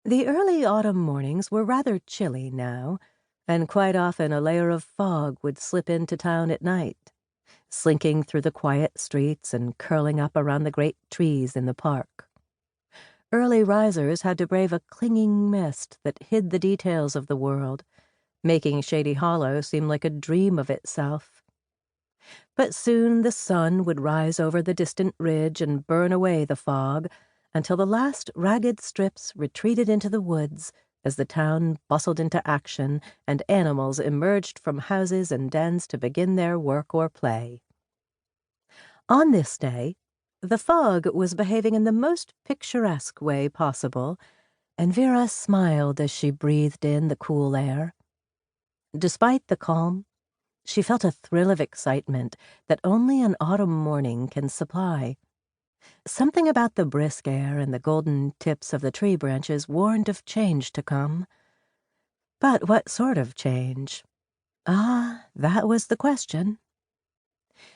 The early autumn mornings were rather chilly now, and quite often a layer of fog would slip into town at night, slinking through the quiet streets and curling up around the great trees in the park. Early risers had to brave a clinging mist that hid the details of the world, making Shady Hollow seem like a dream of itself. But soon the sun would rise over the distant ridge and burn away the fog, until the last ragged strips retreated into the woods as the town bustled into action and animals emerged from houses and dens to begin their work or play. On this day, the fog was behaving in the most picturesque way possible, and Vera smiled as she breathed in the cool air. Despite the calm, she felt a thrill of excitement that only an autumn morning can supply. Something about the brisk air and the golden tips of the tree branches warned of change to come. But what sort of change? Ah, that was the question.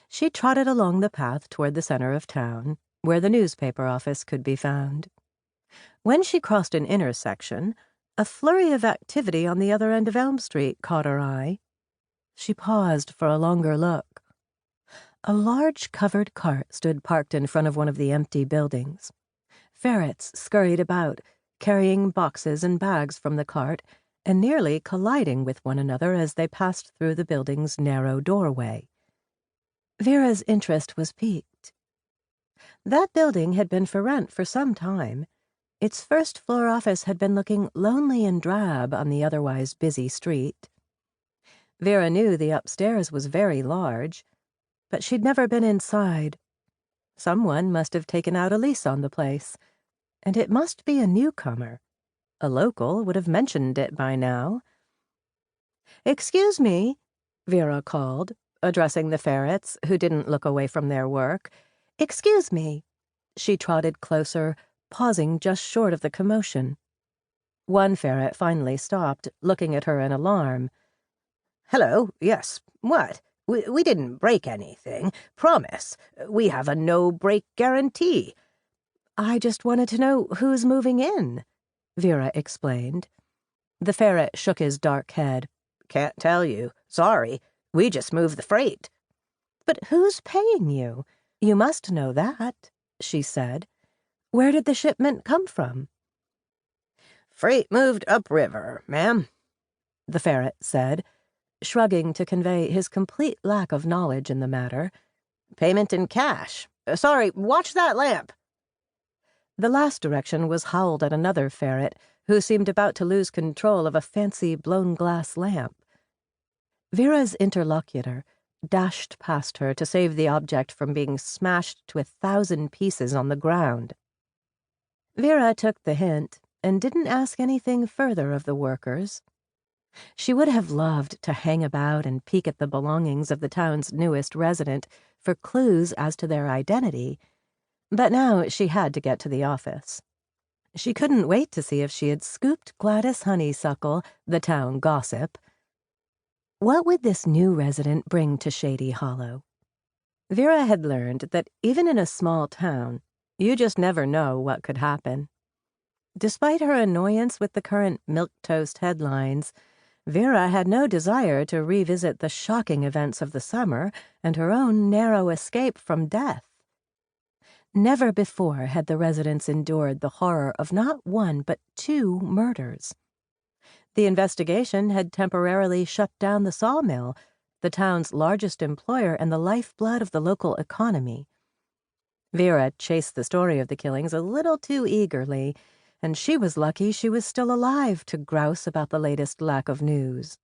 She trotted along the path toward the center of town, where the newspaper office could be found. When she crossed an intersection, a flurry of activity on the other end of Elm Street caught her eye. She paused for a longer look. A large covered cart stood parked in front of one of the empty buildings. Ferrets scurried about, carrying boxes and bags from the cart and nearly colliding with one another as they passed through the building's narrow doorway. Vera's interest was piqued. That building had been for rent for some time. Its first-floor office had been looking lonely and drab on the otherwise busy street. Vera knew the upstairs was very large, but she'd never been inside. Someone must have taken out a lease on the place, and it must be a newcomer. A local would have mentioned it by now. "Excuse me," Vera called, addressing the ferrets, who didn't look away from their work. "Excuse me." She trotted closer, pausing just short of the commotion. One ferret finally stopped, looking at her in alarm. "Hello, yes, what? We didn't break anything. Promise. We have a no-break guarantee." "I just wanted to know who's moving in," Vera explained. The ferret shook his dark head. "Can't tell you. Sorry. We just moved the freight." "But who's paying you? You must know that," she said. "Where did the shipment come from?" "Freight moved upriver, ma'am," the ferret said, shrugging to convey his complete lack of knowledge in the matter. "Payment in cash. Sorry, watch that lamp." The last direction was howled at another ferret, who seemed about to lose control of a fancy blown-glass lamp. Vera's interlocutor dashed past her to save the object from being smashed to 1,000 pieces on the ground. Vera took the hint and didn't ask anything further of the workers. She would have loved to hang about and peek at the belongings of the town's newest resident for clues as to their identity, but now she had to get to the office. She couldn't wait to see if she had scooped Gladys Honeysuckle, the town gossip. What would this new resident bring to Shady Hollow? Vera had learned that even in a small town, you just never know what could happen. Despite her annoyance with the current milquetoast headlines, Vera had no desire to revisit the shocking events of the summer and her own narrow escape from death. Never before had the residents endured the horror of not one but 2 murders. The investigation had temporarily shut down the sawmill, the town's largest employer and the lifeblood of the local economy. Vera chased the story of the killings a little too eagerly, and she was lucky she was still alive to grouse about the latest lack of news.